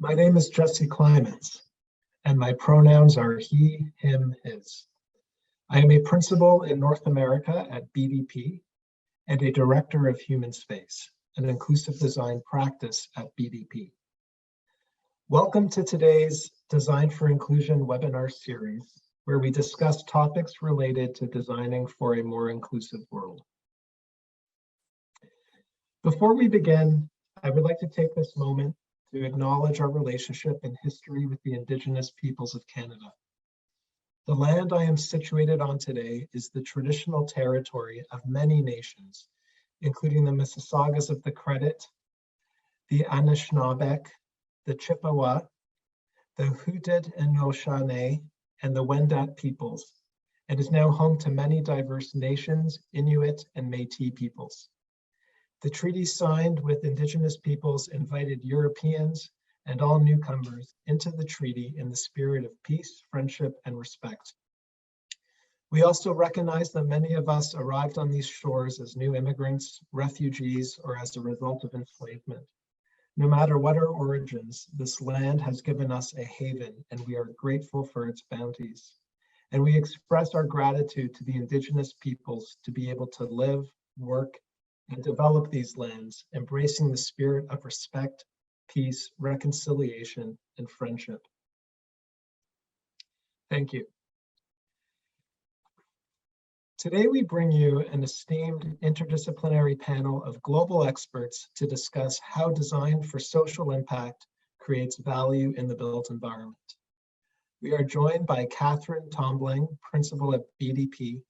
My name is Jesse Climans, and my pronouns are he, him, his. I am a principal in North America at BDP and a director of Human Space, an inclusive design practice at BDP. Welcome to today's Design for Inclusion webinar series, where we discuss topics related to designing for a more inclusive world. Before we begin, I would like to take this moment to acknowledge our relationship and history with the Indigenous peoples of Canada. The land I am situated on today is the traditional territory of many nations, including the Mississaugas of the Credit, the Anishinaabeg, the Chippewa, the Haudenosaunee, and the Wendat peoples, and is now home to many diverse nations, Inuit and Métis peoples. The treaty signed with Indigenous peoples invited Europeans and all newcomers into the treaty in the spirit of peace, friendship, and respect. We also recognize that many of us arrived on these shores as new immigrants, refugees, or as a result of enslavement. No matter what our origins, this land has given us a haven, and we are grateful for its bounties. And we express our gratitude to the Indigenous peoples to be able to live, work, and develop these lands, embracing the spirit of respect, peace, reconciliation, and friendship. Thank you. Today we bring you an esteemed interdisciplinary panel of global experts to discuss how design for social impact creates value in the built environment. We are joined by Catherine Tombling, principal at BDP,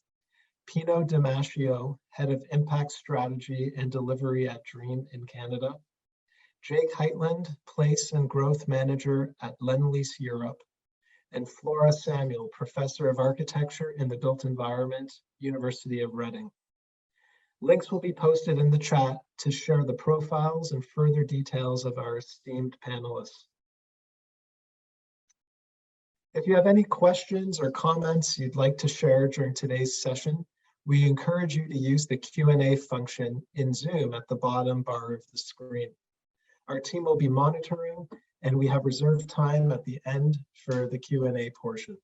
Pino Mascio, head of impact strategy and delivery at Dream in Canada, Jake Heitland, place and growth manager at Lendlease Europe, and Flora Samuel, professor of architecture in the built environment, University of Reading. Links will be posted in the chat to share the profiles and further details of our esteemed panelists. If you have any questions or comments you'd like to share during today's session, we encourage you to use the Q&A function in Zoom at the bottom bar of the screen. Our team will be monitoring, and we have reserved time at the end for the Q&A portion.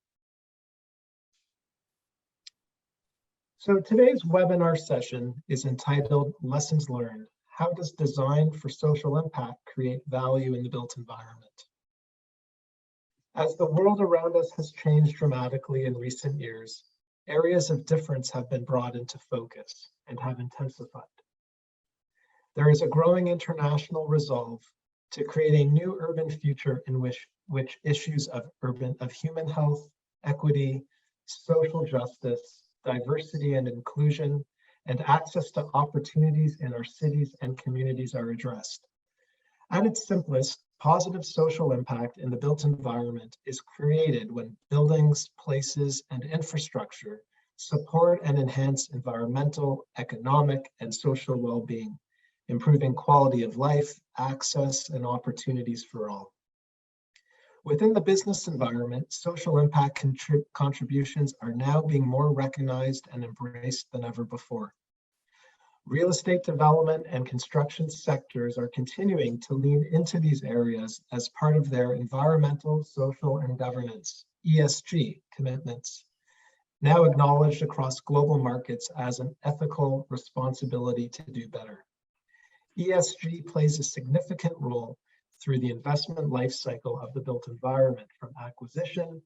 So today's webinar session is entitled Lessons Learned: How does design for social impact create value in the built environment? As the world around us has changed dramatically in recent years, areas of difference have been brought into focus and have intensified. There is a growing international resolve to create a new urban future in which issues of human health, equity, social justice, diversity and inclusion, and access to opportunities in our cities and communities are addressed. At its simplest, positive social impact in the built environment is created when buildings, places, and infrastructure support and enhance environmental, economic, and social well-being, improving quality of life, access, and opportunities for all. Within the business environment, social impact contributions are now being more recognized and embraced than ever before. Real estate development and construction sectors are continuing to lean into these areas as part of their environmental, social, and governance, ESG, commitments, now acknowledged across global markets as an ethical responsibility to do better. ESG plays a significant role through the investment life cycle of the built environment, from acquisition,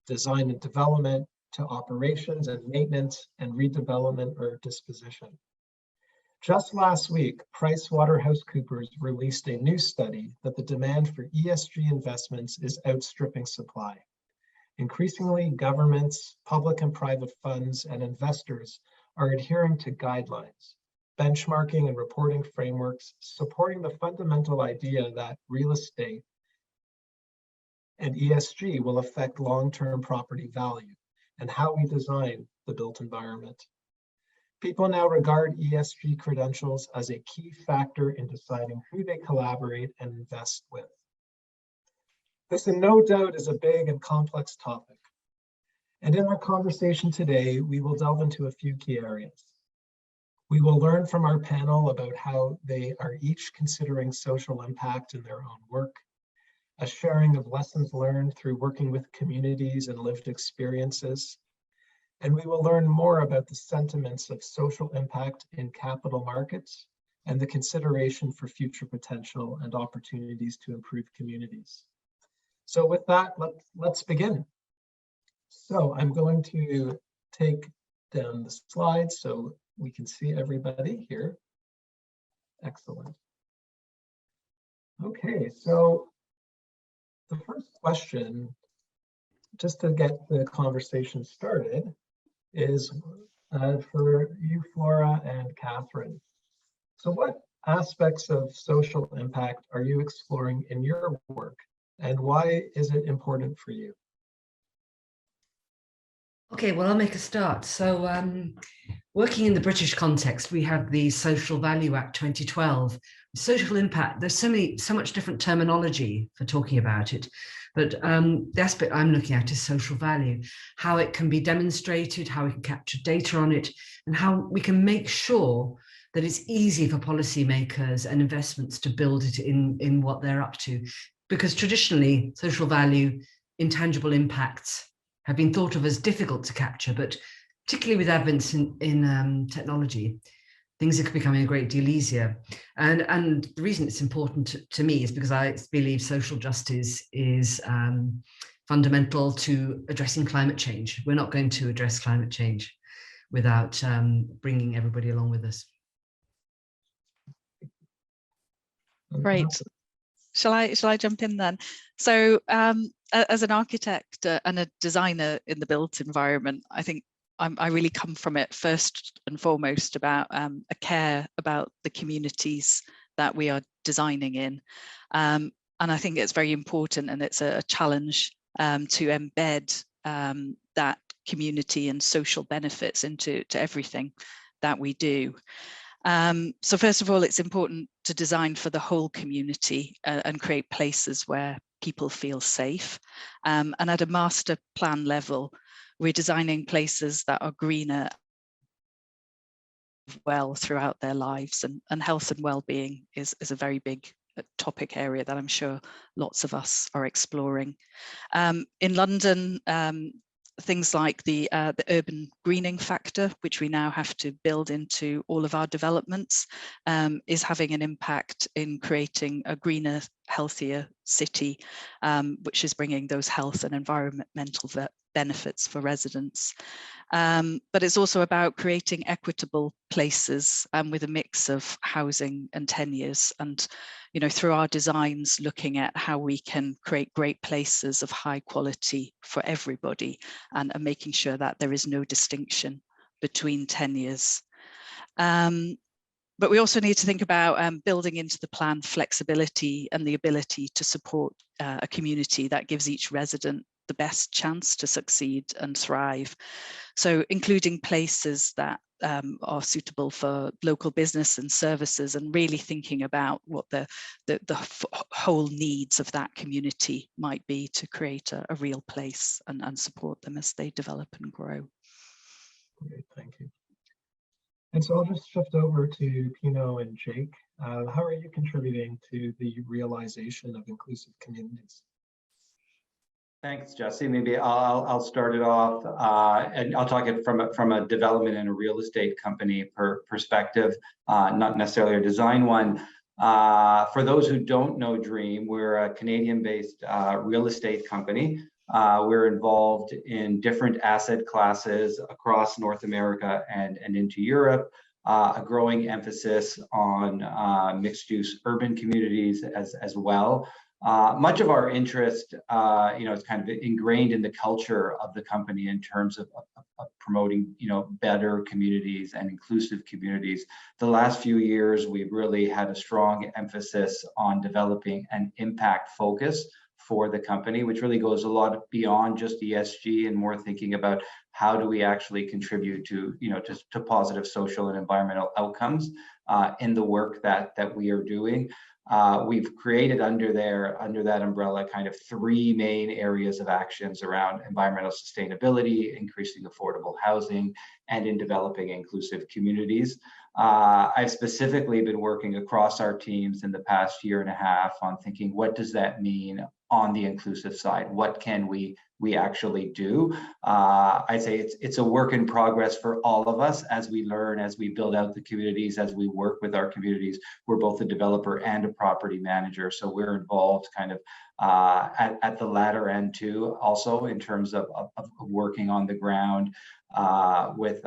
design and development, to operations and maintenance, and redevelopment or disposition. Just last week, PricewaterhouseCoopers released a new study that the demand for ESG investments is outstripping supply. Increasingly, governments, public and private funds, and investors are adhering to guidelines, benchmarking and reporting frameworks, supporting the fundamental idea that real estate and ESG will affect long-term property value and how we design the built environment. People now regard ESG credentials as a key factor in deciding who they collaborate and invest with. This, no doubt, is a big and complex topic. And in our conversation today, we will delve into a few key areas. We will learn from our panel about how they are each considering social impact in their own work, a sharing of lessons learned through working with communities and lived experiences. And we will learn more about the sentiments of social impact in capital markets and the consideration for future potential and opportunities to improve communities. So with that, let's begin. So I'm going to take down the slides so we can see everybody here. Excellent. Okay, so the first question, just to get the conversation started, is for you, Flora and Catherine. So what aspects of social impact are you exploring in your work, and why is it important for you? Okay, well, I'll make a start. So working in the British context, we have the Social Value Act 2012. Social impact, there's so much different terminology for talking about it. But the aspect I'm looking at is social value, how it can be demonstrated, how we can capture data on it, and how we can make sure that it's easy for policymakers and investments to build it in what they're up to. Because traditionally, social value, intangible impacts, have been thought of as difficult to capture, but particularly with advents in technology, things are becoming a great deal easier. And the reason it's important to me is because I believe social justice is fundamental to addressing climate change. We're not going to address climate change without bringing everybody along with us. Great. Shall I jump in then? So as an architect and a designer in the built environment, I think I really come from it first and foremost about a care about the communities that we are designing in. And I think it's very important, and it's a challenge to embed that community and social benefits into everything that we do. So first of all, it's important to design for the whole community and create places where people feel safe. And at a master plan level, we're designing places that are greener well throughout their lives, and health and well-being is a very big topic area that I'm sure lots of us are exploring. In London, things like the urban greening factor, which we now have to build into all of our developments, is having an impact in creating a greener, healthier city, which is bringing those health and environmental benefits for residents. But it's also about creating equitable places with a mix of housing and tenures, and through our designs, looking at how we can create great places of high quality for everybody, and making sure that there is no distinction between tenures. But we also need to think about building into the plan flexibility and the ability to support a community that gives each resident the best chance to succeed and thrive. So including places that are suitable for local business and services, and really thinking about what the whole needs of that community might be to create a real place and support them as they develop and grow. Great, thank you. And so I'll just shift over to Pino and Jake. How are you contributing to the realization of inclusive communities? Thanks, Jesse. Maybe I'll start it off, and I'll talk it from a development and a real estate company perspective, not necessarily a design one. For those who don't know Dream, we're a Canadian-based real estate company. We're involved in different asset classes across North America and into Europe. A growing emphasis on mixed-use urban communities as well. Much of our interest, is kind of ingrained in the culture of the company in terms of promoting, better communities and inclusive communities. The last few years, we've really had a strong emphasis on developing an impact focus for the company, which really goes a lot beyond just ESG and more thinking about how do we actually contribute to, to positive social and environmental outcomes in the work that we are doing. We've created under that umbrella kind of three main areas of actions around environmental sustainability, increasing affordable housing, and in developing inclusive communities. I've specifically been working across our teams in the past year and a half on thinking, what does that mean on the inclusive side. What can we actually do? I'd say it's a work in progress for all of us as we learn, as we build out the communities, as we work with our communities. We're both a developer and a property manager, so we're involved kind of at the latter end too, also in terms of working on the ground with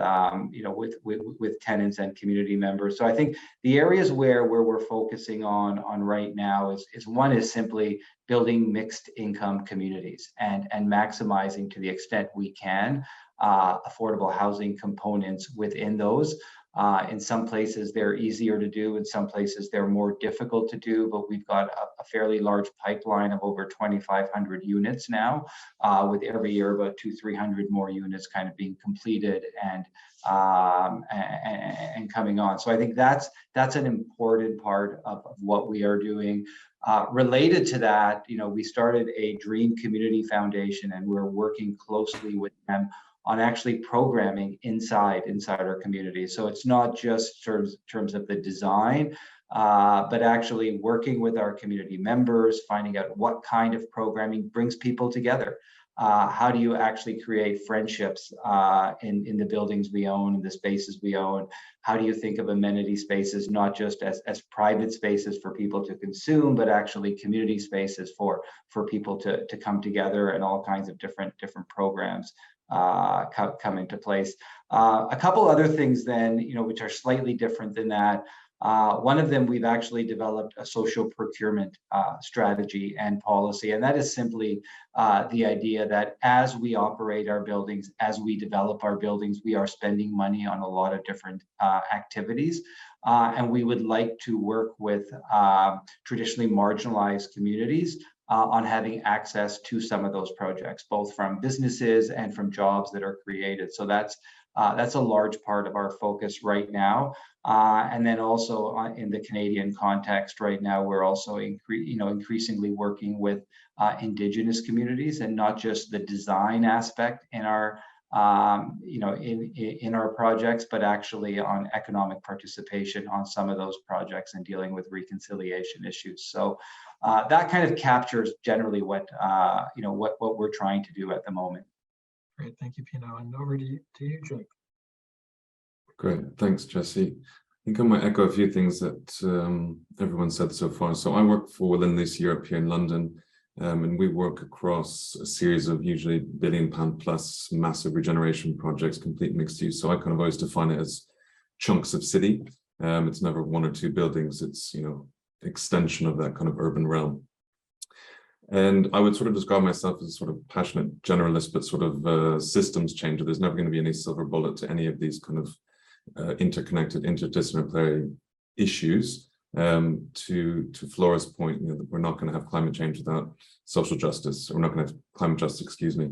tenants and community members. So I think the areas where we're focusing on right now is one is simply building mixed income communities and maximizing to the extent we can affordable housing components within those. In some places they're easier to do, in some places they're more difficult to do, but we've got a fairly large pipeline of over 2,500 units now, with every year about 200-300 more units kind of being completed and coming on. So I think that's an important part of what we are doing. Related to that, we started a Dream Community Foundation, and we're working closely with them on actually programming inside our community. So it's not just terms of the design, but actually working with our community members, finding out what kind of programming brings people together. How do you actually create friendships in the buildings we own, in the spaces we own? How do you think of amenity spaces, not just as private spaces for people to consume, but actually community spaces for people to come together, and all kinds of different programs come into place. A couple other things then, which are slightly different than that. One of them, we've actually developed a social procurement strategy and policy, and that is simply the idea that as we operate our buildings, as we develop our buildings, we are spending money on a lot of different activities, and we would like to work with traditionally marginalized communities on having access to some of those projects, both from businesses and from jobs that are created. So that's a large part of our focus right now. And then also in the Canadian context right now, we're also increasingly working with Indigenous communities, and not just the design aspect in our in our projects, but actually on economic participation on some of those projects and dealing with reconciliation issues. So that kind of captures generally what we're trying to do at the moment. Great, thank you, Pino. And over to you, Jake. Great, thanks, Jesse. I think I might echo a few things that everyone said so far. So I work for Lendlease Europe here in London, and we work across a series of usually £1 billion plus massive regeneration projects, complete mixed use. So I kind of always define it as chunks of city. It's never one or two buildings. It's extension of that kind of urban realm. And I would sort of describe myself as a sort of passionate generalist, but sort of systems changer. There's never going to be any silver bullet to any of these kind of interconnected, interdisciplinary issues. To Flora's point, that we're not going to have climate change without social justice. Or we're not going to have climate justice, excuse me.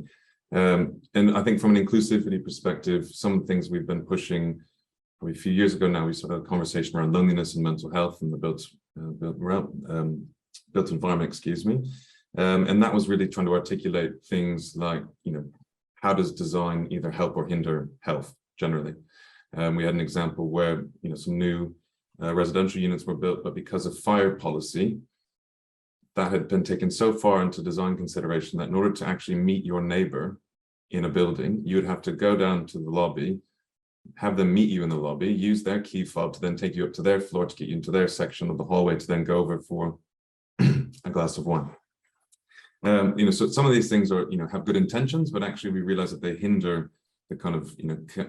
And I think from an inclusivity perspective, some of the things we've been pushing probably a few years ago now, we sort of had a conversation around loneliness and mental health in the built environment, excuse me. And that was really trying to articulate things like, how does design either help or hinder health generally? We had an example where, some new residential units were built, but because of fire policy, that had been taken so far into design consideration that in order to actually meet your neighbor in a building, you would have to go down to the lobby, have them meet you in the lobby, use their key fob to then take you up to their floor to get you into their section of the hallway to then go over for a glass of wine. So some of these things are, have good intentions, but actually we realize that they hinder the kind of,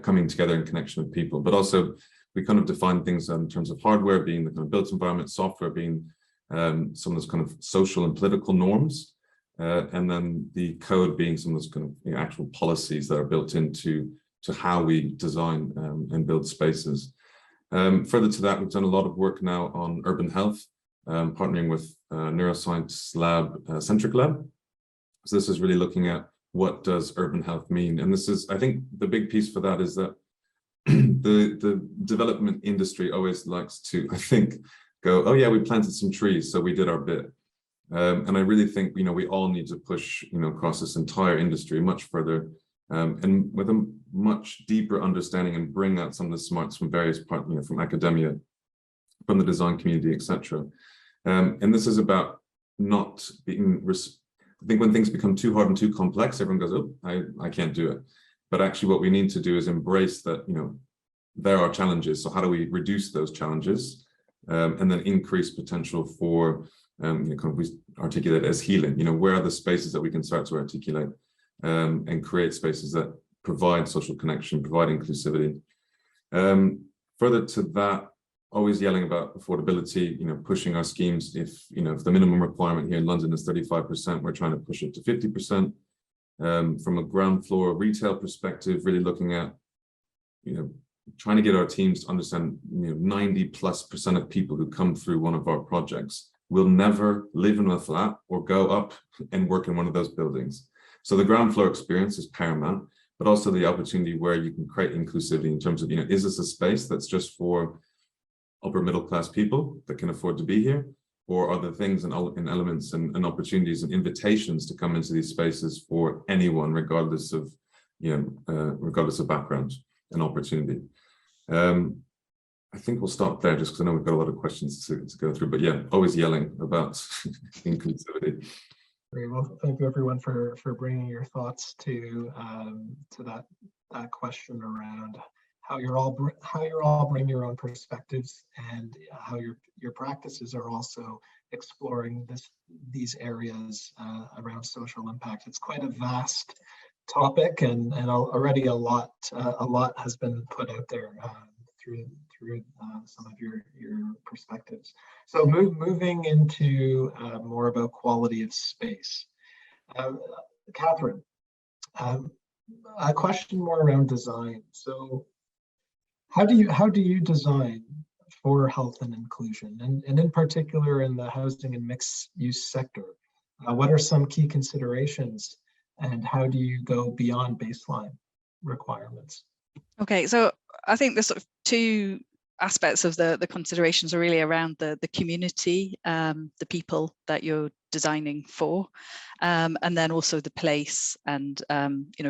coming together and connection of people. But also we kind of define things in terms of hardware being the kind of built environment, software being some of those kind of social and political norms, and then the code being some of those kind of actual policies that are built into how we design and build spaces. Further to that, we've done a lot of work now on urban health, partnering with neuroscience lab, Centric Lab. So this is really looking at what does urban health mean? And this is, I think the big piece for that is that the development industry always likes to, I think, go, oh yeah, we planted some trees, so we did our bit. And I really think, we all need to push, across this entire industry much further, and with a much deeper understanding, and bring out some of the smarts from various parts, from academia, from the design community, etc. And this is about not being I think when things become too hard and too complex, everyone goes, oh, I can't do it. But actually what we need to do is embrace that, there are challenges. So how do we reduce those challenges and then increase potential for, kind of we articulate as healing, where are the spaces that we can start to articulate and create spaces that provide social connection, provide inclusivity. Further to that, always yelling about affordability, pushing our schemes. If the minimum requirement here in London is 35%, we're trying to push it to 50%. From a ground floor retail perspective, really looking at, trying to get our teams to understand, 90+% of people who come through one of our projects will never live in a flat or go up and work in one of those buildings. So the ground floor experience is paramount, but also the opportunity where you can create inclusivity in terms of, is this a space that's just for upper middle class people that can afford to be here, or are there things and elements and opportunities and invitations to come into these spaces for anyone, regardless of background and opportunity. I think we'll stop there just because I know we've got a lot of questions to go through, but yeah, always yelling about inclusivity. Very well. Thank you everyone for bringing your thoughts to that question around how you're all bring your own perspectives and how your practices are also exploring these areas around social impact. It's quite a vast topic, and already a lot has been put out there through some of your perspectives. So moving into more about quality of space. Catherine, a question more around design. So how do you design for health and inclusion, and in particular in the housing and mixed use sector? What are some key considerations, and how do you go beyond baseline requirements? Okay, so I think the sort of two aspects of the considerations are really around the community, the people that you're designing for, and then also the place, and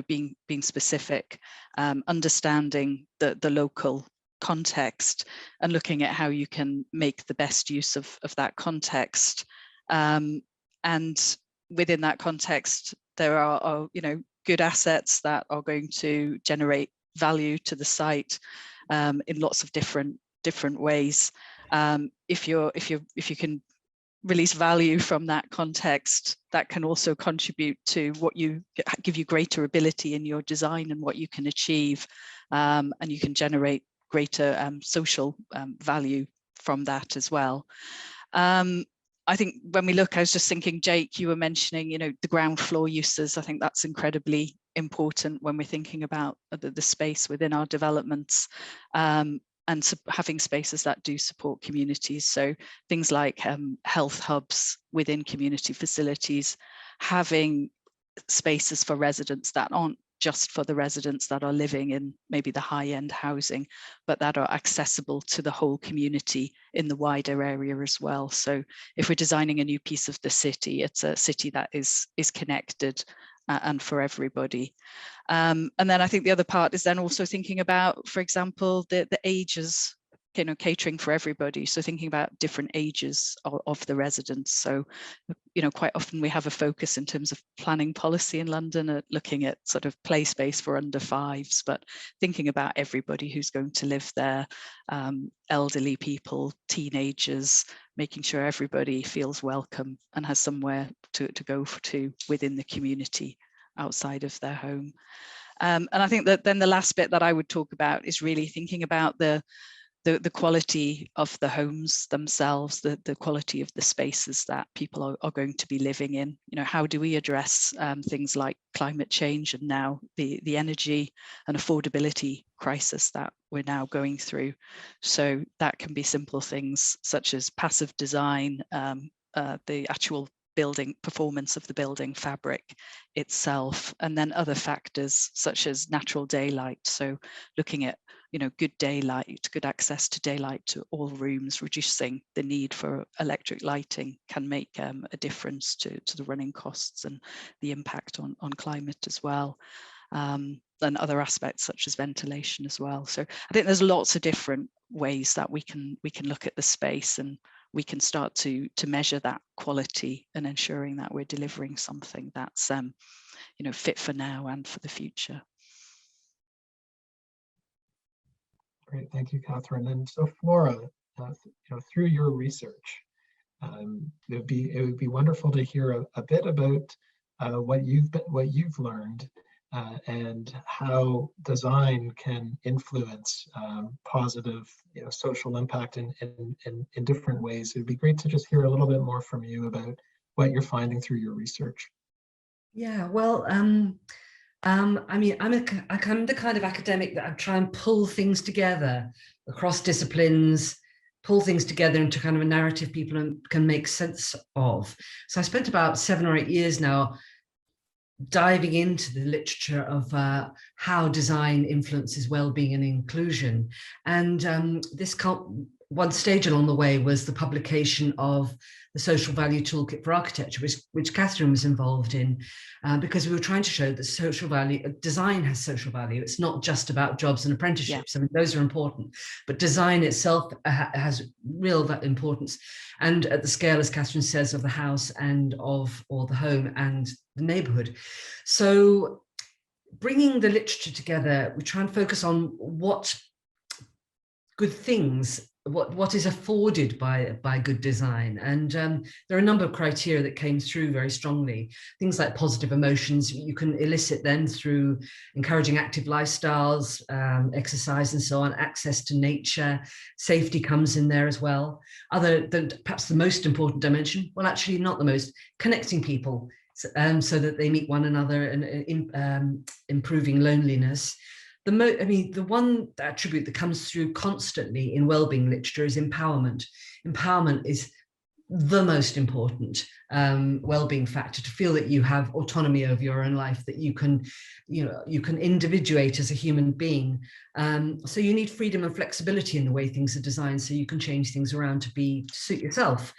being specific, understanding the local context, and looking at how you can make the best use of that context. And within that context, there are good assets that are going to generate value to the site in lots of different ways. If you can release value from that context, that can also contribute to give you greater ability in your design and what you can achieve, and you can generate greater social value from that as well. I think when we look, I was just thinking, Jake, you were mentioning, the ground floor uses. I think that's incredibly important when we're thinking about the space within our developments, and having spaces that do support communities. So things like health hubs within community facilities, having spaces for residents that aren't just for the residents that are living in maybe the high-end housing, but that are accessible to the whole community in the wider area as well. So if we're designing a new piece of the city, it's a city that is connected and for everybody. And then I think the other part is then also thinking about, for example, the ages, catering for everybody. So thinking about different ages of the residents. So, quite often we have a focus in terms of planning policy in London at looking at sort of play space for under fives, but thinking about everybody who's going to live there, elderly people, teenagers, making sure everybody feels welcome and has somewhere to go to within the community outside of their home. And I think that then the last bit that I would talk about is really thinking about the quality of the homes themselves, the quality of the spaces that people are going to be living in. How do we address things like climate change and now the energy and affordability crisis that we're now going through? So that can be simple things such as passive design, the actual building performance of the building fabric itself, and then other factors such as natural daylight. So looking at good daylight, good access to daylight to all rooms, reducing the need for electric lighting can make a difference to the running costs and the impact on climate as well. And other aspects such as ventilation as well. So I think there's lots of different ways that we can look at the space, and we can start to measure that quality and ensuring that we're delivering something that's fit for now and for the future. Great, thank you, Catherine. And so, Flora, through your research, it would be wonderful to hear a bit about what you've learned and how design can influence positive, social impact in different ways. It'd be great to just hear a little bit more from you about what you're finding through your research. Yeah, well, I mean, I'm the kind of academic that I try and pull things together across disciplines, pull things together into kind of a narrative people can make sense of. So I spent about 7 or 8 years now diving into the literature of how design influences well-being and inclusion. And one stage along the way was the publication of the Social Value Toolkit for Architecture, which Catherine was involved in, because we were trying to show that social value, design has social value. It's not just about jobs and apprenticeships. Yeah. I mean, those are important, but design itself has real importance. And at the scale, as Catherine says, of the house and or the home and the neighborhood. So bringing the literature together, we try and focus on what good things, what is afforded by good design. And there are a number of criteria that came through very strongly. Things like positive emotions, you can elicit them through encouraging active lifestyles, exercise and so on, access to nature, safety comes in there as well. Other than perhaps the most important dimension, well, actually not the most, connecting people so that they meet one another and improving loneliness. The one attribute that comes through constantly in wellbeing literature is empowerment. Empowerment is the most important well-being factor, to feel that you have autonomy over your own life, that you can individuate as a human being. So you need freedom and flexibility in the way things are designed, so you can change things around to suit yourself.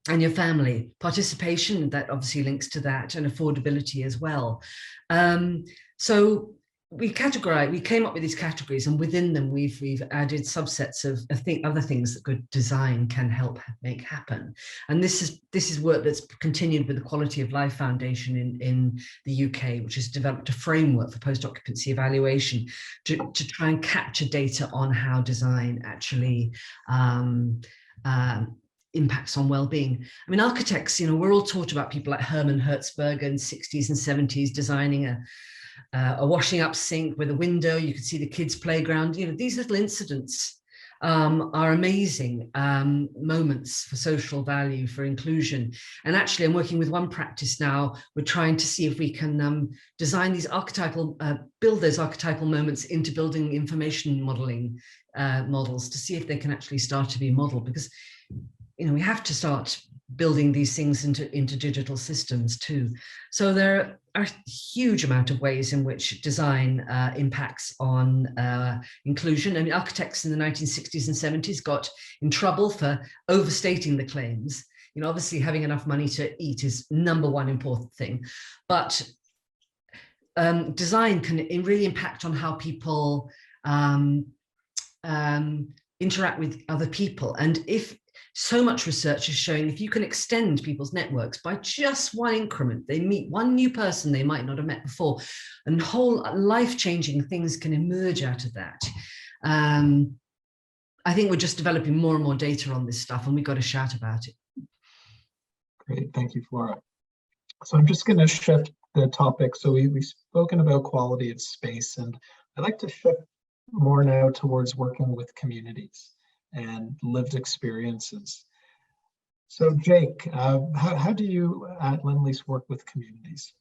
And your family. Participation, that obviously links to that, and affordability as well. So we came up with these categories, and within them we've added subsets of other things that good design can help make happen. And this is work that's continued with the Quality of Life Foundation in the UK, which has developed a framework for post-occupancy evaluation to try and capture data on how design actually impacts on well-being. I mean, architects, we're all taught about people like Hermann Hertzberger in the 60s and 70s designing a washing up sink with a window. You could see the kids' playground. These little incidents are amazing moments for social value, for inclusion. And actually, I'm working with one practice now. We're trying to see if we can design these build those archetypal moments into building information modeling models to see if they can actually start to be modeled, because we have to start building these things into digital systems too. So there are a huge amount of ways in which design impacts on inclusion. I mean, architects in the 1960s and 70s got in trouble for overstating the claims. Obviously having enough money to eat is number one important thing, but design can really impact on how people interact with other people. And if so much research is showing, if you can extend people's networks by just one increment, they meet one new person they might not have met before, and whole life-changing things can emerge out of that. I think we're just developing more and more data on this stuff, and we've got to shout about it. Great, thank you, Flora. So I'm just going to shift the topic. So we've spoken about quality of space, and I'd like to shift more now towards working with communities and lived experiences. So Jake, how do you at Lendlease work with communities?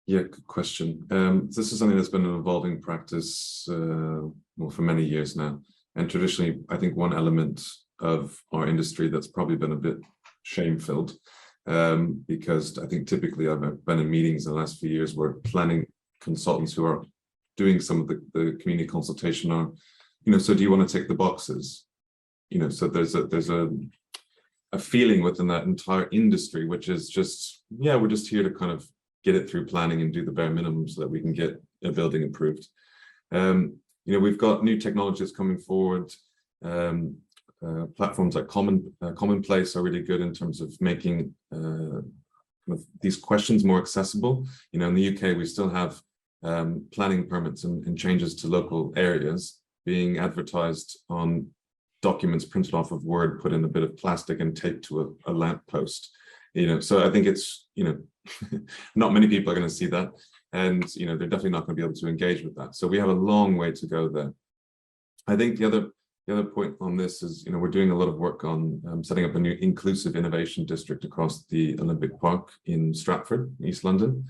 Yeah, good question. This is something that's been an evolving practice for many years now. And traditionally, I think one element of our industry that's probably been a bit shame-filled, because I think typically I've been in meetings in the last few years where planning consultants who are doing some of the community consultation are, so do you want to tick the boxes? So there's a feeling within that entire industry, which is just, we're just here to kind of get it through planning and do the bare minimum so that we can get a building improved. We've got new technologies coming forward. Platforms like Commonplace are really good in terms of making these questions more accessible. You know, in the UK, we still have planning permits and changes to local areas being advertised on documents printed off of Word, put in a bit of plastic and taped to a lamp post. You know, so I think it's, you know, not many people are going to see that, and you know, they're definitely not going to be able to engage with that. So we have a long way to go there. I think the other point on this is, you know, we're doing a lot of work on setting up a new inclusive innovation district across the Olympic Park in Stratford, East London.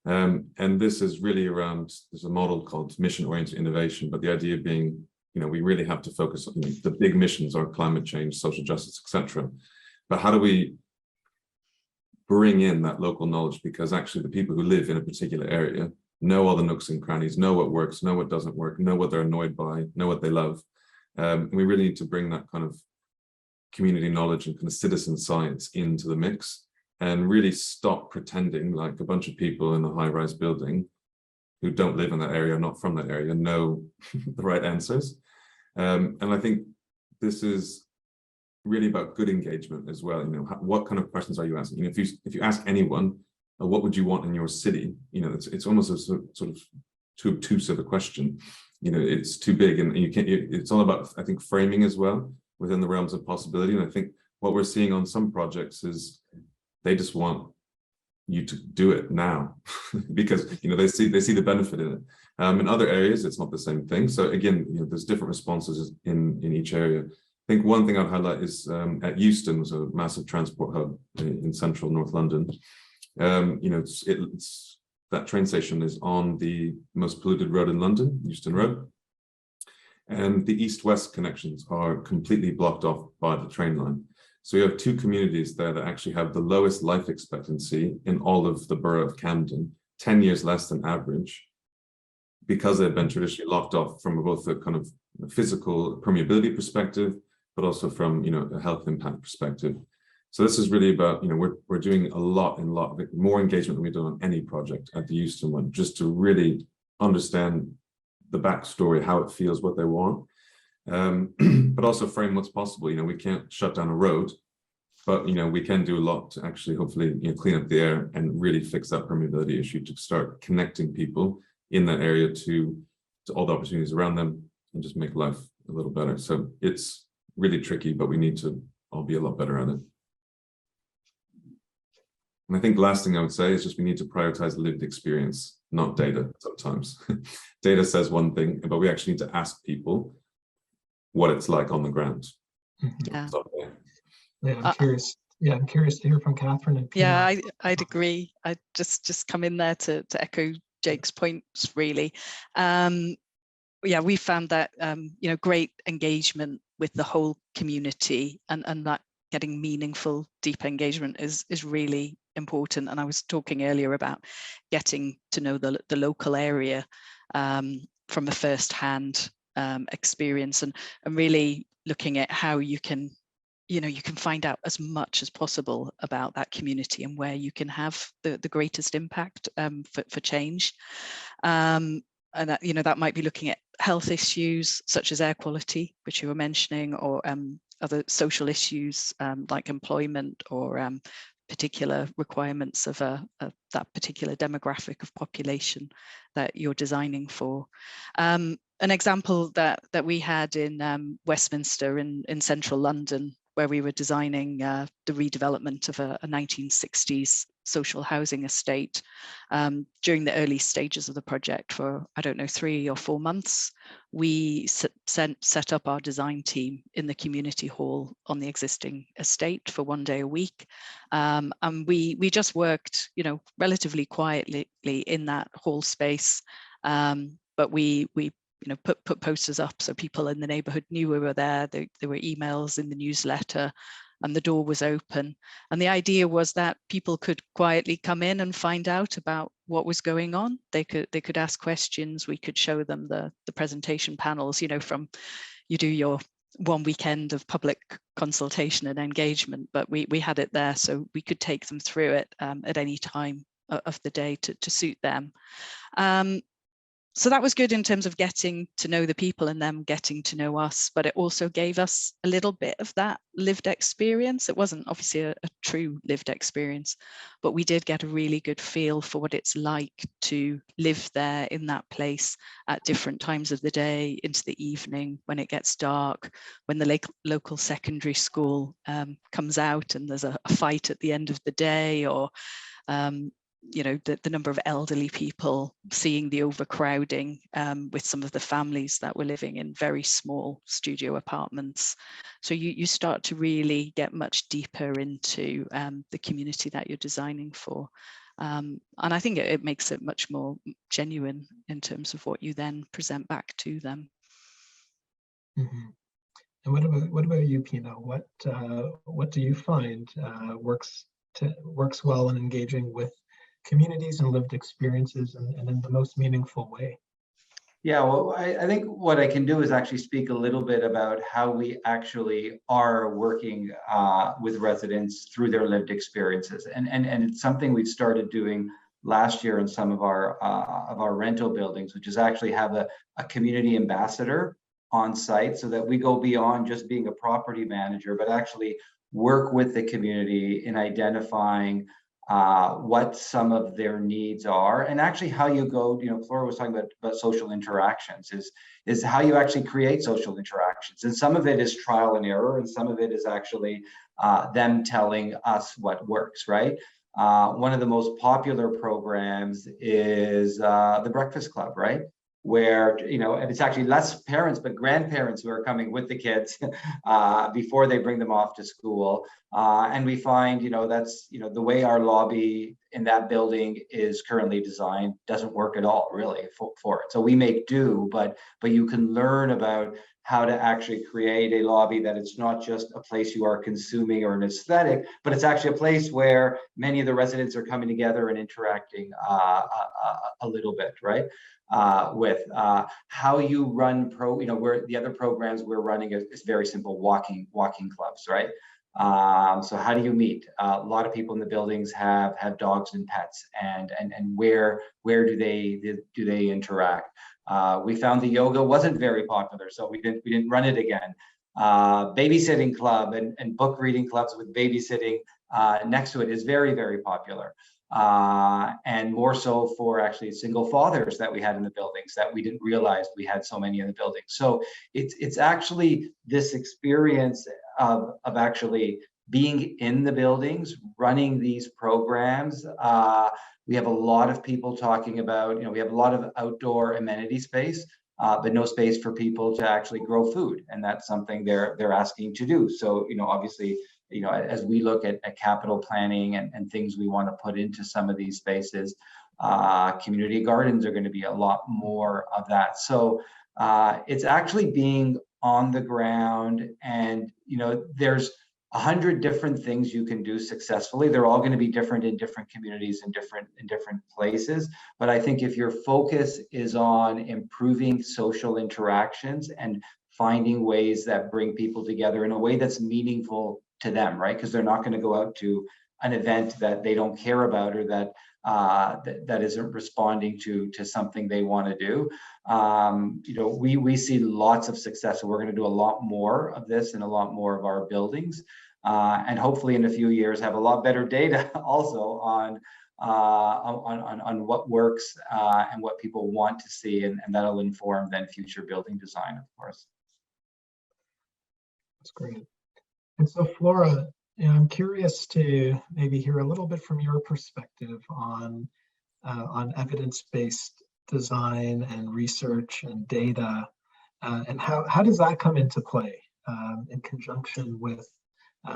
And this is really around, there's a model called mission-oriented innovation, but the idea being, you know, we really have to focus on the big missions are climate change, social justice, etc. But how do we bring in that local knowledge? Because actually the people who live in a particular area know all the nooks and crannies, know what works, know what doesn't work, know what they're annoyed by, know what they love. We really need to bring that kind of community knowledge and kind of citizen science into the mix, and really stop pretending like a bunch of people in a high-rise building who don't live in that area, not from that area, know the right answers. And I think this is really about good engagement as well. You know, what kind of questions are you asking? You know, if you ask anyone, what would you want in your city? You know, it's almost a sort of too obtuse of a question. You know, it's too big, and you can't. It's all about, I think, framing as well within the realms of possibility. And I think what we're seeing on some projects is they just want you to do it now because, you know, they see the benefit in it. In other areas, it's not the same thing. So again, you know, there's different responses in each area. I think one thing I'd highlight is at Euston, was a massive transport hub in central North London. You know, it's that train station is on the most polluted road in London, Euston Road. And the east-west connections are completely blocked off by the train line. So you have two communities there that actually have the lowest life expectancy in all of the borough of Camden, 10 years less than average, because they've been traditionally locked off from both the kind of physical permeability perspective, but also from, you know, a health impact perspective. So this is really about, you know, we're doing a lot more engagement than we've done on any project at the Euston one, just to really understand the backstory, how it feels, what they want, but also frame what's possible. You know, we can't shut down a road, but, you know, we can do a lot to actually hopefully, you know, clean up the air and really fix that permeability issue, to start connecting people in that area to all the opportunities around them and just make life a little better. So it's really tricky, but we need to all be a lot better at it. And I think the last thing I would say is just we need to prioritize lived experience, not data sometimes. Data says one thing, but we actually need to ask people what it's like on the ground. Yeah. Yeah, I'm curious. Yeah, I'm curious to hear from Catherine and Pino. Yeah, I'd agree. I'd just come in there to echo Jake's points, really. Yeah, we found that, you know, great engagement with the whole community, and that getting meaningful, deep engagement is really important. And I was talking earlier about getting to know the local area from a first-hand experience, and really looking at how you can, you know, you can find out as much as possible about that community and where you can have the greatest impact for change. And that, you know, that might be looking at health issues such as air quality, which you were mentioning, or other social issues like employment, or particular requirements of that particular demographic of population that you're designing for. An example that we had in Westminster in central London, where we were designing the redevelopment of a 1960s social housing estate. During the early stages of the project, for, I don't know, 3 or 4 months, we set up our design team in the community hall on the existing estate for 1 day a week. And we just worked, you know, relatively quietly in that hall space. But we you know, put posters up so people in the neighborhood knew we were there. There were emails in the newsletter, and the door was open. And the idea was that people could quietly come in and find out about what was going on. They could ask questions. We could show them the presentation panels, you know, from, you do your 1 weekend of public consultation and engagement, but we had it there so we could take them through it at any time of the day to suit them. So that was good in terms of getting to know the people and them getting to know us, but it also gave us a little bit of that lived experience. It wasn't obviously a true lived experience, but we did get a really good feel for what it's like to live there in that place at different times of the day, into the evening, when it gets dark, when the local secondary school comes out and there's a fight at the end of the day, or you know, the number of elderly people, seeing the overcrowding with some of the families that were living in very small studio apartments. So you start to really get much deeper into the community that you're designing for. And I think it makes it much more genuine in terms of what you then present back to them. Mm-hmm. And what about you, Pino? What do you find works well in engaging with communities and lived experiences and in the most meaningful way? Yeah, well, I think what I can do is actually speak a little bit about how we actually are working with residents through their lived experiences. And it's something we've started doing last year in some of our rental buildings, which is actually have a community ambassador on site, so that we go beyond just being a property manager, but actually work with the community in identifying what some of their needs are, and actually how you go, you know, Flora was talking about social interactions, is how you actually create social interactions. And some of it is trial and error, and some of it is actually them telling us what works, right? One of the most popular programs is the Breakfast Club, right? Where, you know, and it's actually less parents, but grandparents who are coming with the kids before they bring them off to school. And we find, you know, that's, you know, the way our lobby in that building is currently designed doesn't work at all, really, for it. So we make do, but you can learn about how to actually create a lobby that it's not just a place you are consuming or an aesthetic, but it's actually a place where many of the residents are coming together and interacting a little bit, right? With how you run where the other programs we're running is very simple, walking clubs, right? So how do you meet? A lot of people in the buildings have dogs and pets, and where do they interact? We found the yoga wasn't very popular, so we didn't run it again. Babysitting club and book reading clubs with babysitting next to it is very, very popular. And more so for actually single fathers that we had in the buildings, that we didn't realize we had so many in the buildings. So it's actually this experience of actually being in the buildings, running these programs. We have a lot of people talking about, you know, we have a lot of outdoor amenity space, but no space for people to actually grow food. And that's something they're asking to do. So, you know, obviously, you know, as we look at capital planning and things we want to put into some of these spaces, community gardens are going to be a lot more of that. So it's actually being on the ground, and, you know, there's 100 different things you can do successfully. They're all going to be different in different communities and in different places. But I think if your focus is on improving social interactions and finding ways that bring people together in a way that's meaningful to them, right? Because they're not going to go out to an event that they don't care about, or that that isn't responding to something they want to do. You know, we see lots of success, so we're going to do a lot more of this in a lot more of our buildings, and hopefully in a few years have a lot better data also on what works and what people want to see, and that'll inform then future building design, of course. That's great. And so, Flora, I'm curious to maybe hear a little bit from your perspective on evidence-based design and research and data, and how does that come into play in conjunction with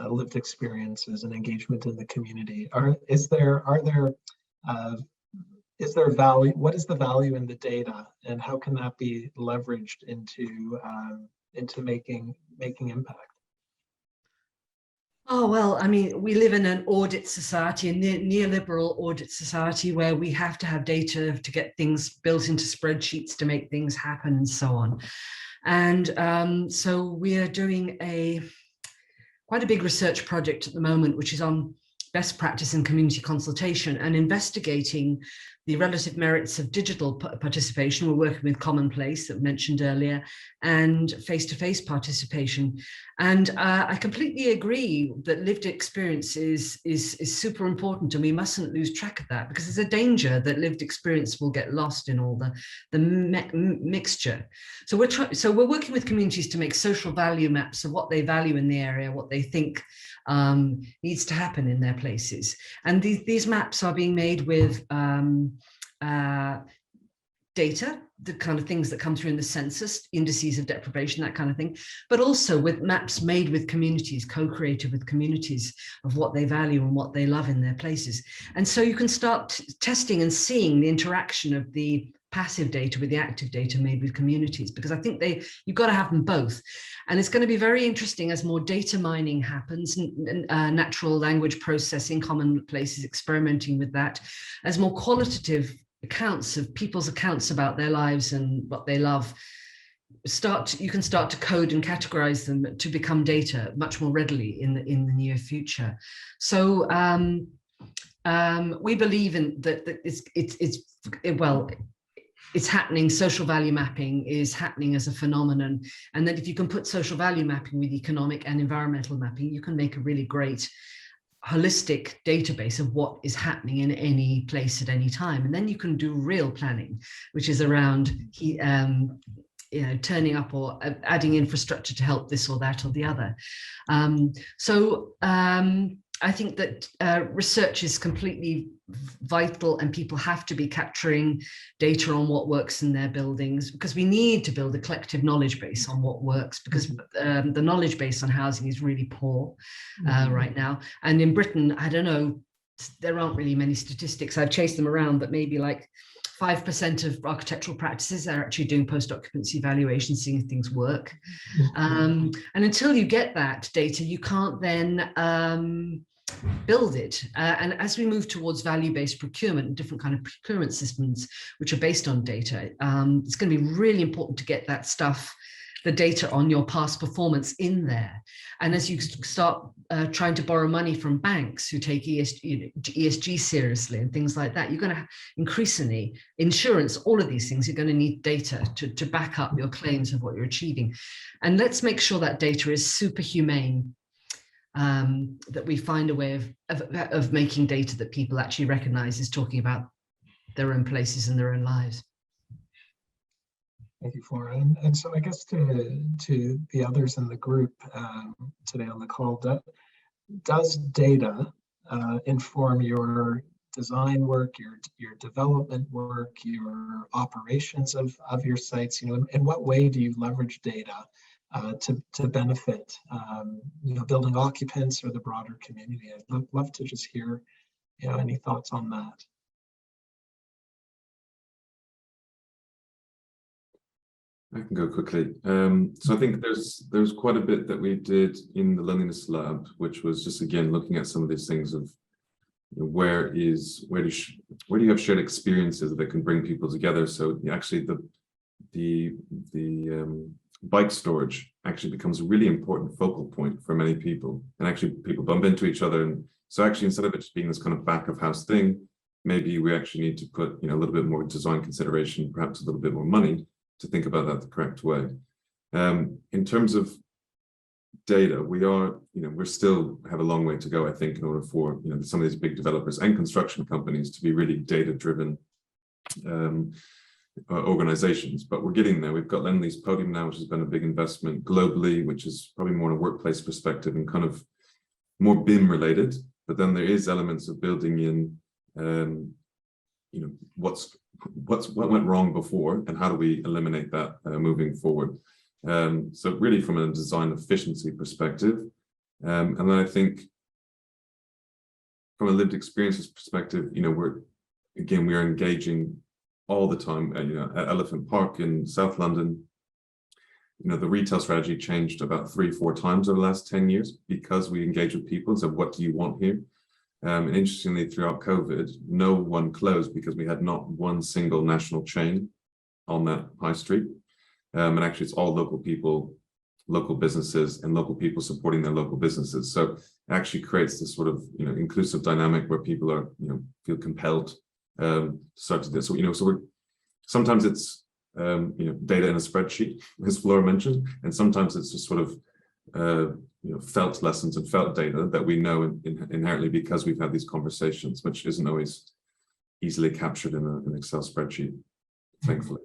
lived experiences and engagement in the community? Is there value? What is the value in the data, and how can that be leveraged into making impact? Oh, well, I mean, we live in an audit society, a neoliberal audit society, where we have to have data to get things built into spreadsheets to make things happen and so on. And so we are doing quite a big research project at the moment, which is on best practice in community consultation and investigating the relative merits of digital participation. We're working with Commonplace that mentioned earlier, and face-to-face participation. And I completely agree that lived experience is super important, and we mustn't lose track of that, because there's a danger that lived experience will get lost in all the mixture. So we're working with communities to make social value maps of what they value in the area, what they think needs to happen in their places. And these maps are being made with data, the kind of things that come through in the census, indices of deprivation, that kind of thing, but also with maps made with communities, co-created with communities of what they value and what they love in their places. And so you can start testing and seeing the interaction of the passive data with the active data made with communities, because I think you've got to have them both. And it's going to be very interesting as more data mining happens, natural language processing, Commonplace is experimenting with that, as more qualitative accounts of people's accounts about their lives and what they love you can start to code and categorize them to become data much more readily in the near future. So we believe in that it's happening. Social value mapping is happening as a phenomenon, and that if you can put social value mapping with economic and environmental mapping, you can make a really great holistic database of what is happening in any place at any time. And then you can do real planning, which is around turning up or adding infrastructure to help this or that or the other. I think that research is completely vital, and people have to be capturing data on what works in their buildings, because we need to build a collective knowledge base on what works, because the knowledge base on housing is really poor right now. And in Britain, I don't know, there aren't really many statistics. I've chased them around, but maybe like 5% of architectural practices are actually doing post-occupancy evaluation, seeing if things work. And until you get that data, you can't then build it. And as we move towards value-based procurement and different kind of procurement systems, which are based on data, it's going to be really important to get that stuff, the data on your past performance in there. And as you start trying to borrow money from banks who take ESG seriously and things like that, you're going to increasingly, insurance, all of these things, you're going to need data to back up your claims of what you're achieving. And let's make sure that data is super humane, that we find a way of making data that people actually recognize is talking about their own places and their own lives. Thank you, Flora. And so I guess to the others in the group today on the call, does data inform your design work, your development work, your operations of your sites? In what way do you leverage data to benefit building occupants or the broader community? I'd love to just hear any thoughts on that. I can go quickly. So I think there's quite a bit that we did in the Lendlease lab, which was just again looking at some of these things of where do you have shared experiences that can bring people together. So actually the bike storage actually becomes a really important focal point for many people, and actually people bump into each other. And so actually instead of it just being this kind of back of house thing, maybe we actually need to put a little bit more design consideration, perhaps a little bit more money, to think about that the correct way. In terms of data, we're still have a long way to go, I think, in order for some of these big developers and construction companies to be really data-driven organizations, but we're getting there. We've got Lendlease Podium now, which has been a big investment globally, which is probably more on a workplace perspective and kind of more BIM related, but then there is elements of building in what went wrong before and how do we eliminate that moving forward. So really from a design efficiency perspective, and then I think from a lived experiences perspective, we are engaging all the time. At Elephant Park in South London, the retail strategy changed about 3-4 times over the last 10 years because we engage with people and said, what do you want here? And interestingly, throughout COVID, no one closed because we had not one single national chain on that high street. And actually, it's all local people, local businesses, and local people supporting their local businesses. So it actually creates this sort of inclusive dynamic where people are feel compelled start to do this. So, so we're sometimes it's data in a spreadsheet, as Flora mentioned, and sometimes it's just sort of felt lessons and felt data that we know inherently because we've had these conversations, which isn't always easily captured in an Excel spreadsheet, thankfully.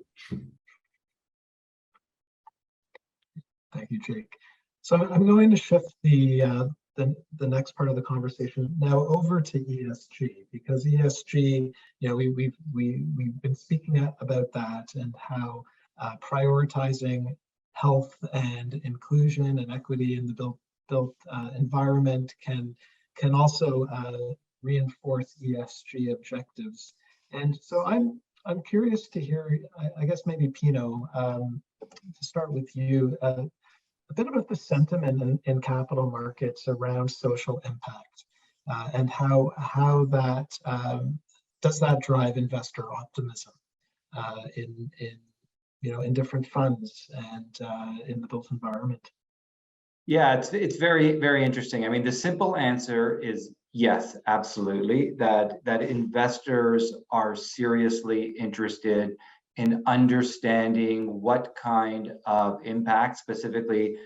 Thank you, Jake. So I'm going to shift the next part of the conversation now over to ESG, because ESG, we've been speaking about that and how prioritizing health and inclusion and equity in the built environment can also reinforce ESG objectives. And so I'm curious to hear, I guess maybe Pino, to start with you, a bit about the sentiment in capital markets around social impact, and how that does that drive investor optimism in different funds and in the built environment. Yeah, it's very, very interesting. I mean, the simple answer is yes, absolutely, that investors are seriously interested in understanding what kind of impact, specifically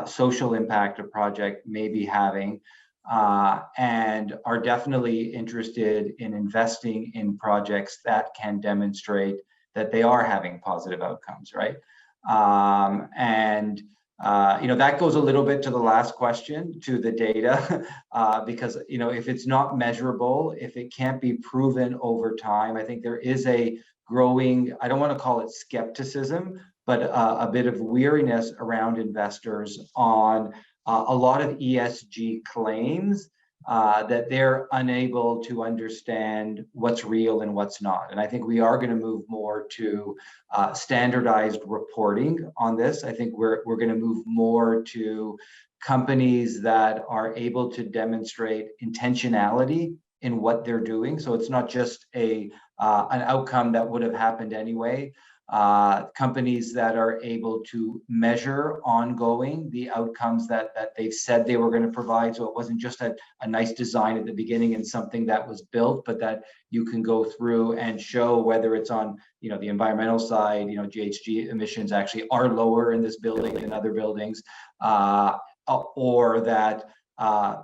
social impact, a project may be having, and are definitely interested in investing in projects that can demonstrate that they are having positive outcomes, right? That goes a little bit to the last question, to the data, because if it's not measurable, if it can't be proven over time, I think there is a growing, I don't want to call it skepticism, but a bit of weariness around investors on a lot of ESG claims that they're unable to understand what's real and what's not. And I think we are going to move more to standardized reporting on this. I think we're going to move more to companies that are able to demonstrate intentionality in what they're doing. So it's not just an outcome that would have happened anyway. Companies that are able to measure ongoing the outcomes that they've said they were going to provide. So it wasn't just a nice design at the beginning and something that was built, but that you can go through and show whether it's on the environmental side, GHG emissions actually are lower in this building than other buildings, or that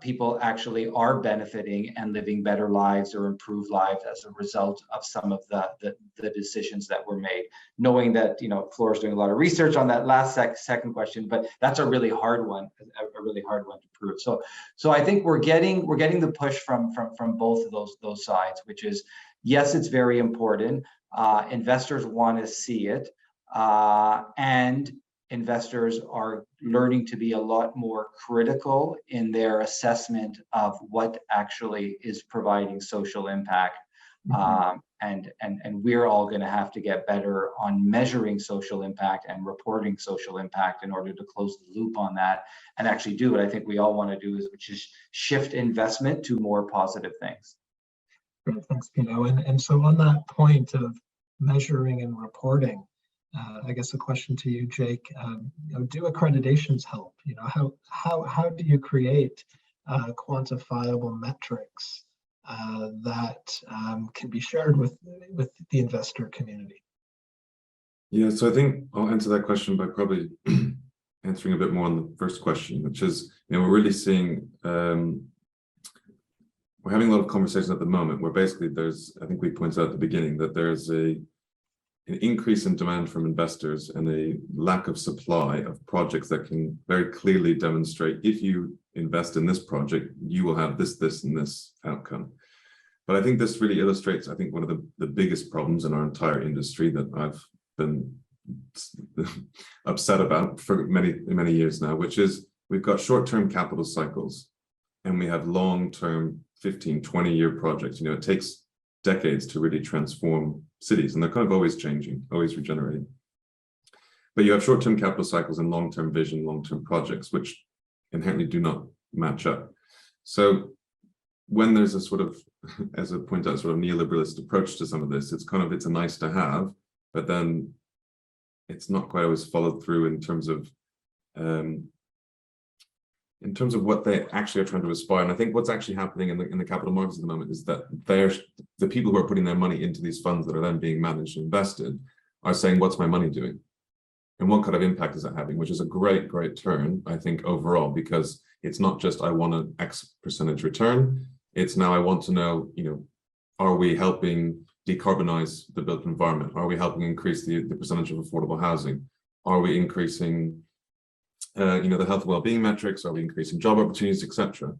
people actually are benefiting and living better lives or improved lives as a result of some of the decisions that were made. Knowing that Flora's doing a lot of research on that last second question, but that's a really hard one to prove. So I think we're getting the push from both of those sides, which is yes, it's very important. Investors want to see it, and investors are learning to be a lot more critical in their assessment of what actually is providing social impact. And we're all going to have to get better on measuring social impact and reporting social impact in order to close the loop on that and actually do what I think we all want to do, which is shift investment to more positive things. Great, thanks, Pino. And so on that point of measuring and reporting, I guess a question to you, Jake. Do accreditations help? How do you create quantifiable metrics that can be shared with the investor community? Yeah, so I think I'll answer that question by probably answering a bit more on the first question, which is, we're really seeing, we're having a lot of conversations at the moment where basically I think we pointed out at the beginning that there's an increase in demand from investors and a lack of supply of projects that can very clearly demonstrate if you invest in this project, you will have this, this, and this outcome. But I think this really illustrates, I think, one of the biggest problems in our entire industry that I've been upset about for many years now, which is we've got short-term capital cycles and we have long-term 15, 20-year projects. It takes decades to really transform cities, and they're kind of always changing, always regenerating. But you have short-term capital cycles and long-term vision, long-term projects, which inherently do not match up. So when there's a sort of, as I point out, sort of neoliberalist approach to some of this, it's a nice to have, but then it's not quite always followed through in terms of in terms of what they actually are trying to aspire. And I think what's actually happening in the capital markets at the moment is that the people who are putting their money into these funds that are then being managed and invested are saying, what's my money doing? And what kind of impact is that having? Which is a great, great turn, I think, overall, because it's not just I want an X percentage return. It's now I want to know, are we helping decarbonize the built environment? Are we helping increase the percentage of affordable housing? Are we increasing the health and well-being metrics? Are we increasing job opportunities, etc.?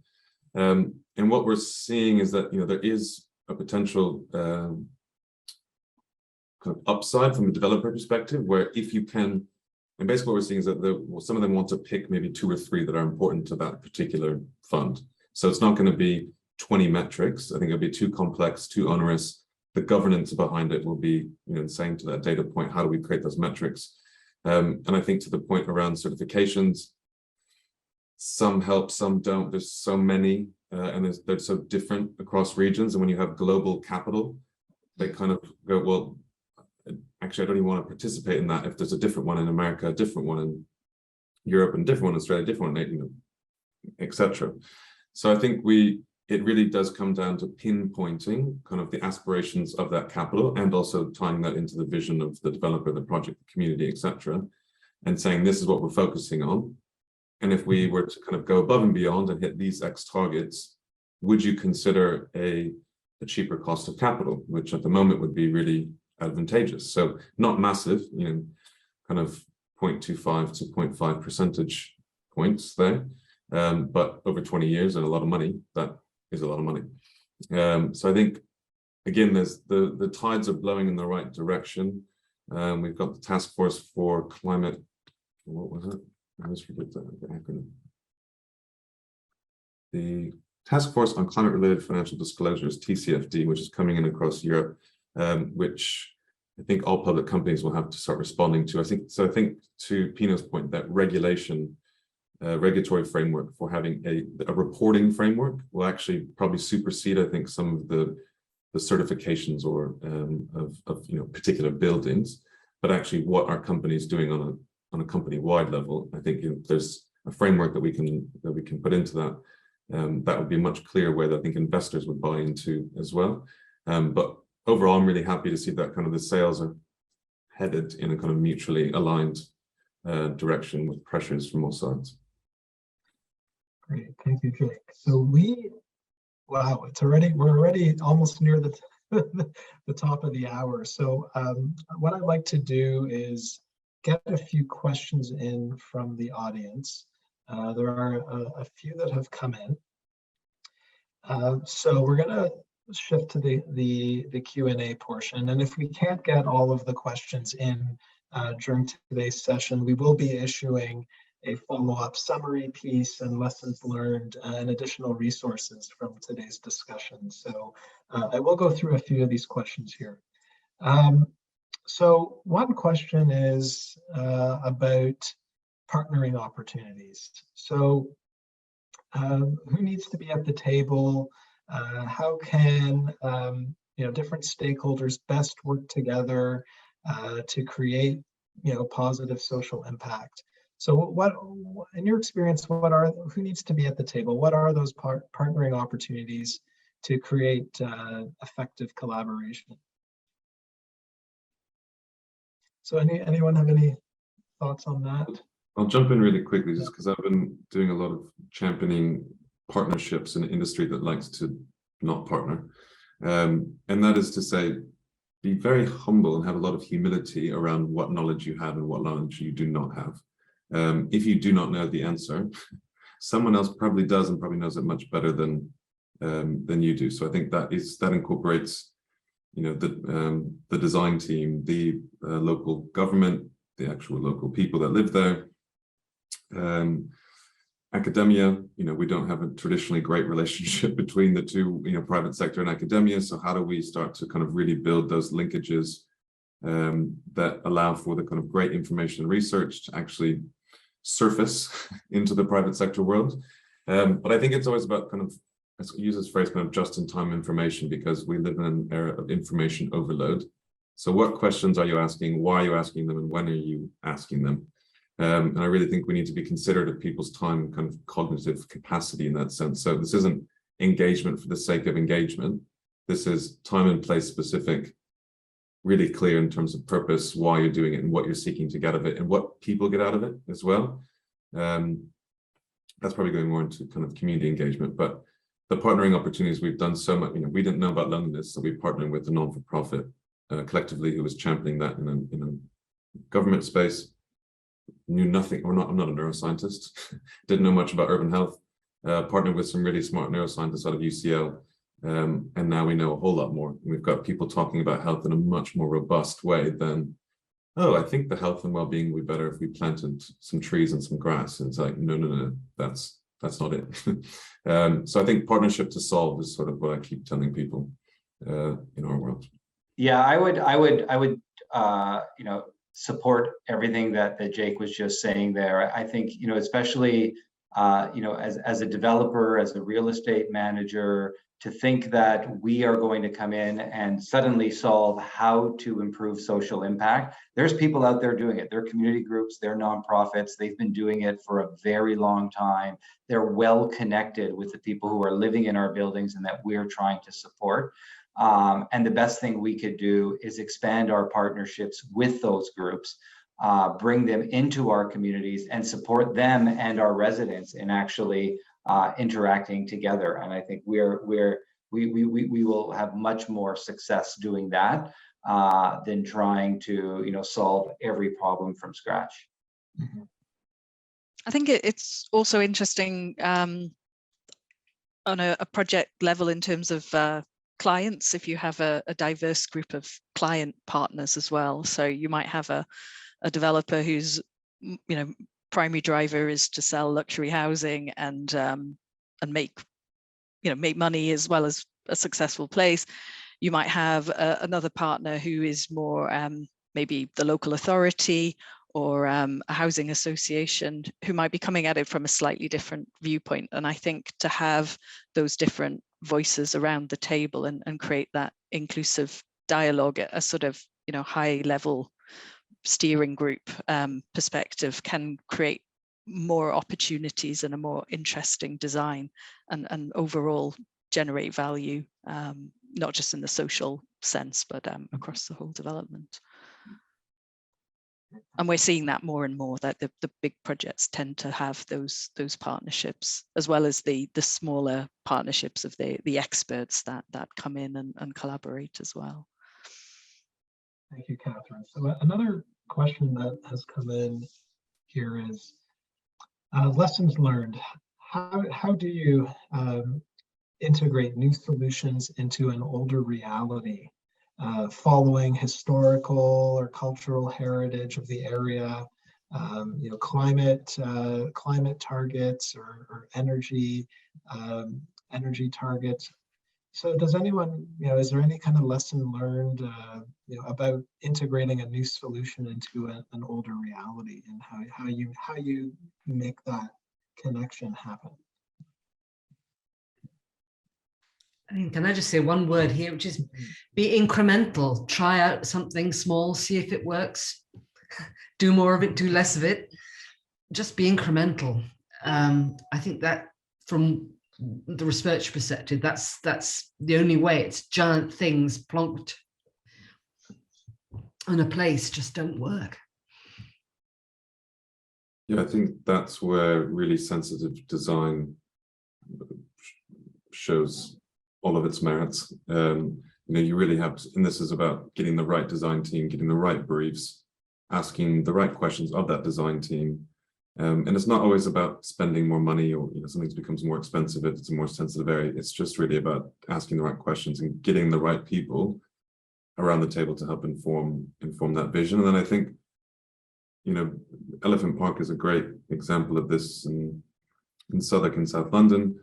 And what we're seeing is that there is a potential kind of upside from a developer perspective, where if you can, and basically what we're seeing is that some of them want to pick maybe 2 or 3 that are important to that particular fund. So it's not going to be 20 metrics. I think it'll be too complex, too onerous. The governance behind it will be, saying to that data point, how do we create those metrics? And I think to the point around certifications, some help, some don't. There's so many, and they're so different across regions. And when you have global capital, they kind of go, well, actually, I don't even want to participate in that if there's a different one in America, a different one in Europe, and different one in Australia, different one, etc. So I think it really does come down to pinpointing kind of the aspirations of that capital, and also tying that into the vision of the developer, the project, the community, etc., and saying this is what we're focusing on. And if we were to kind of go above and beyond and hit these X targets, would you consider a cheaper cost of capital, which at the moment would be really advantageous? So not massive, kind of 0.25 to 0.5 percentage points there, but over 20 years and a lot of money, that is a lot of money. So I think, again, there's the tides are blowing in the right direction. We've got the task force for climate. What was it? I always forget the acronym. The task force on climate-related financial disclosures, TCFD, which is coming in across Europe, which I think all public companies will have to start responding to. I think to Pino's point, that regulatory framework for having a reporting framework will actually probably supersede, I think, some of the certifications or of particular buildings, but actually what are companies doing on a company-wide level. I think if there's a framework that we can put into that, that would be much clearer, where I think investors would buy into as well. But overall, I'm really happy to see that kind of the sales are headed in a kind of mutually aligned direction with pressures from all sides. Great, thank you, Jake. So wow, we're already almost near the top of the hour. So what I'd like to do is get a few questions in from the audience. There are a few that have come in. So we're gonna shift to the Q&A portion. And if we can't get all of the questions in during today's session, we will be issuing a follow-up summary piece and lessons learned and additional resources from today's discussion. So I will go through a few of these questions here. So one question is about partnering opportunities. So who needs to be at the table? How can different stakeholders best work together to create positive social impact? So what, in your experience, who needs to be at the table? What are those partnering opportunities to create effective collaboration? So anyone have any thoughts on that? I'll jump in really quickly, just because I've been doing a lot of championing partnerships in an industry that likes to not partner. And that is to say, be very humble and have a lot of humility around what knowledge you have and what knowledge you do not have. If you do not know the answer, someone else probably does, and probably knows it much better than you do. So I think that incorporates, the design team, the local government, the actual local people that live there, academia. We don't have a traditionally great relationship between the two, private sector and academia. So how do we start to kind of really build those linkages that allow for the kind of great information and research to actually surface into the private sector world? But I think it's always about kind of, I use this phrase, kind of just-in-time information, because we live in an era of information overload. So what questions are you asking? Why are you asking them? And when are you asking them? And I really think we need to be considerate of people's time, kind of cognitive capacity in that sense. So this isn't engagement for the sake of engagement. This is time and place specific, really clear in terms of purpose, why you're doing it and what you're seeking to get out of it and what people get out of it as well. That's probably going more into kind of community engagement, but the partnering opportunities we've done so much, we didn't know about Lendlease, so we partnered with a non-for-profit collectively who was championing that in a government space. Knew nothing, I'm not a neuroscientist, didn't know much about urban health, partnered with some really smart neuroscientists out of UCL, and now we know a whole lot more. We've got people talking about health in a much more robust way than, oh, I think the health and well-being would be better if we planted some trees and some grass. And it's like, no, that's not it. So I think partnership to solve is sort of what I keep telling people in our world. Yeah, I would support everything that Jake was just saying there. I think, especially, as a developer, as a real estate manager, to think that we are going to come in and suddenly solve how to improve social impact. There's people out there doing it. They're community groups, they're nonprofits. They've been doing it for a very long time. They're well connected with the people who are living in our buildings and that we're trying to support. And the best thing we could do is expand our partnerships with those groups, bring them into our communities and support them and our residents in actually interacting together. And I think we will have much more success doing that than trying to solve every problem from scratch. Mm-hmm. I think it's also interesting on a project level in terms of clients, if you have a diverse group of client partners as well. So you might have a developer whose primary driver is to sell luxury housing and make money as well as a successful place. You might have another partner who is more maybe the local authority or a housing association who might be coming at it from a slightly different viewpoint. And I think to have those different voices around the table and create that inclusive dialogue at a sort of high level steering group perspective can create more opportunities and a more interesting design and overall generate value, not just in the social sense, but across the whole development. And we're seeing that more and more, that the big projects tend to have those partnerships, as well as the smaller partnerships of the experts that come in and collaborate as well. Thank you, Catherine. So another question that has come in here is lessons learned. How do you integrate new solutions into an older reality, following historical or cultural heritage of the area, climate targets or energy targets? So does anyone, is there any kind of lesson learned, about integrating a new solution into an older reality, and how you make that connection happen? Can I just say one word here, which is be incremental. Try out something small, see if it works. Do more of it, do less of it. Just be incremental. I think that from the research perspective, that's the only way. It's giant things plonked in a place just don't work. Yeah, I think that's where really sensitive design shows all of its merits. You really have to, and this is about getting the right design team, getting the right briefs, asking the right questions of that design team. And it's not always about spending more money or something becomes more expensive if it's a more sensitive area. It's just really about asking the right questions and getting the right people around the table to help inform that vision. And then I think, Elephant Park is a great example of this in Southwark and South London.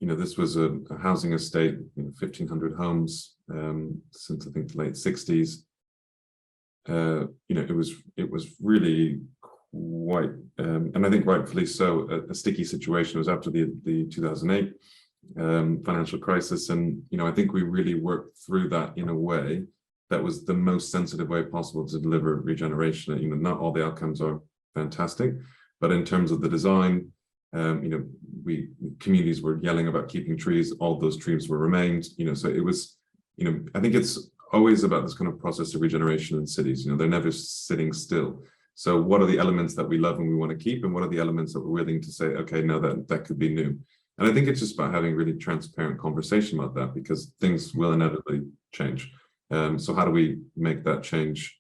This was a housing estate, 1,500 homes since I think the late 60s. It was really quite, and I think rightfully so, a sticky situation. It was after the 2008 financial crisis, and I think we really worked through that in a way that was the most sensitive way possible to deliver regeneration. Not all the outcomes are fantastic. But in terms of the design, communities were yelling about keeping trees, all those trees were remained, so it was, I think it's always about this kind of process of regeneration in cities, they're never sitting still. So what are the elements that we love and we want to keep, and what are the elements that we're willing to say, okay, no, that could be new. And I think it's just about having really transparent conversation about that, because things will inevitably change. So how do we make that change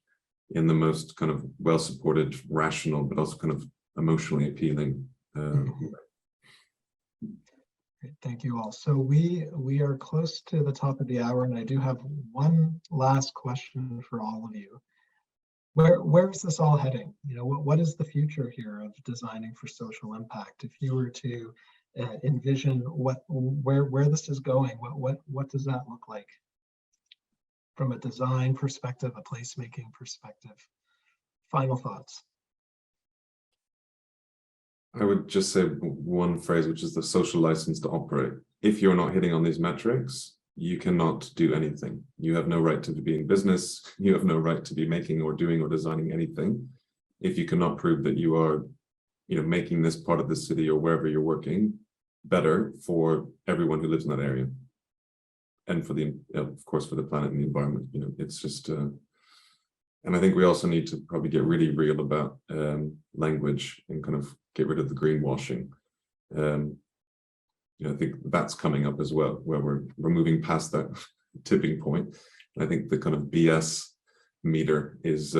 in the most kind of well-supported, rational, but also kind of emotionally appealing Great, thank you all. So we are close to the top of the hour, and I do have one last question for all of you. Where is this all heading? What is the future here of designing for social impact? If you were to envision where this is going, what does that look like from a design perspective, a placemaking perspective? Final thoughts. I would just say one phrase, which is the social license to operate. If you're not hitting on these metrics, you cannot do anything. You have no right to be in business. You have no right to be making or doing or designing anything if you cannot prove that you are, making this part of the city or wherever you're working better for everyone who lives in that area, and for the, of course, for the planet and the environment. It's just, and I think we also need to probably get really real about language and kind of get rid of the greenwashing. I think that's coming up as well, where we're moving past that tipping point. I think the kind of BS meter is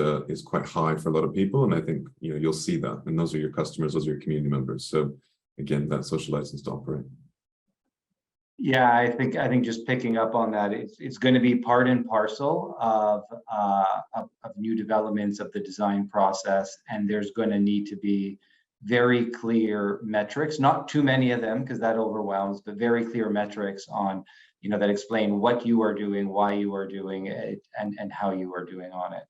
quite high for a lot of people, and I think you'll see that, and those are your customers, those are your community members. So again, that social license to operate. Yeah, I think just picking up on that, it's going to be part and parcel of new developments of the design process, and there's going to need to be very clear metrics, not too many of them because that overwhelms, but very clear metrics on, that explain what you are doing, why you are doing it, and how you are doing on it.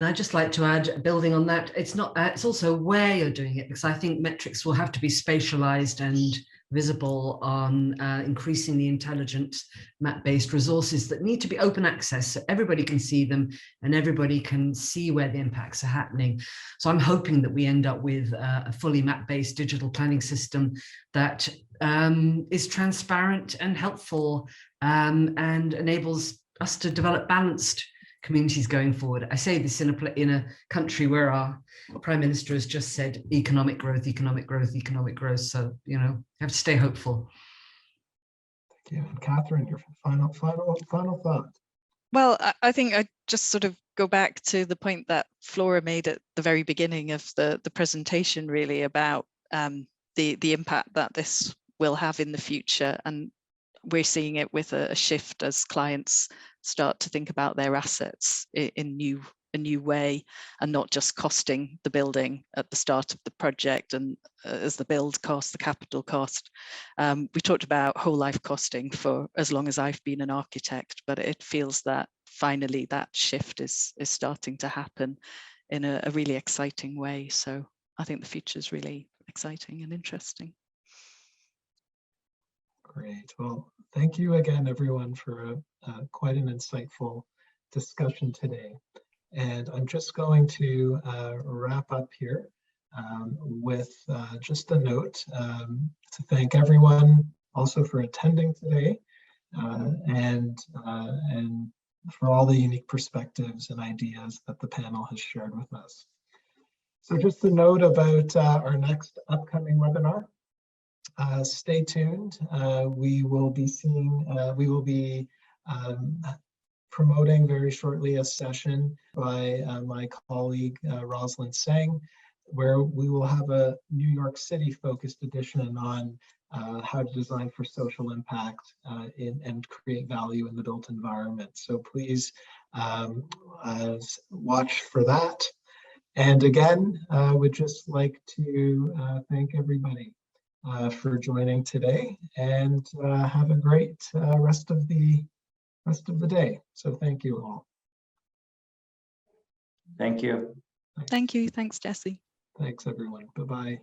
And I'd just like to add, building on that, it's also where you're doing it, because I think metrics will have to be spatialized and visible on increasingly intelligent map-based resources that need to be open access so everybody can see them and everybody can see where the impacts are happening. So I'm hoping that we end up with a fully map-based digital planning system that is transparent and helpful and enables us to develop balanced communities going forward. I say this in a country where our Prime Minister has just said economic growth, economic growth, economic growth. So, have to stay hopeful. Thank you. And Catherine, your final thought. Well, I think I just sort of go back to the point that Flora made at the very beginning of the presentation, really, about the impact that this will have in the future. And we're seeing it with a shift as clients start to think about their assets in a new way, and not just costing the building at the start of the project and as the build cost, the capital cost. We talked about whole life costing for as long as I've been an architect, but it feels that finally that shift is starting to happen in a really exciting way. So I think the future is really exciting and interesting. Great. Well, thank you again, everyone, for quite an insightful discussion today. And I'm just going to wrap up here with just a note to thank everyone also for attending today and for all the unique perspectives and ideas that the panel has shared with us. So just a note about our next upcoming webinar. Stay tuned. We will be promoting very shortly a session by my colleague Rosalind Singh, where we will have a New York City focused edition on how to design for social impact and create value in the built environment. So please watch for that. And again, I would just like to thank everybody for joining today, and have a great rest of the day. So thank you all. Thank you. Thank you. Thanks, Jesse. Thanks, everyone. Bye-bye.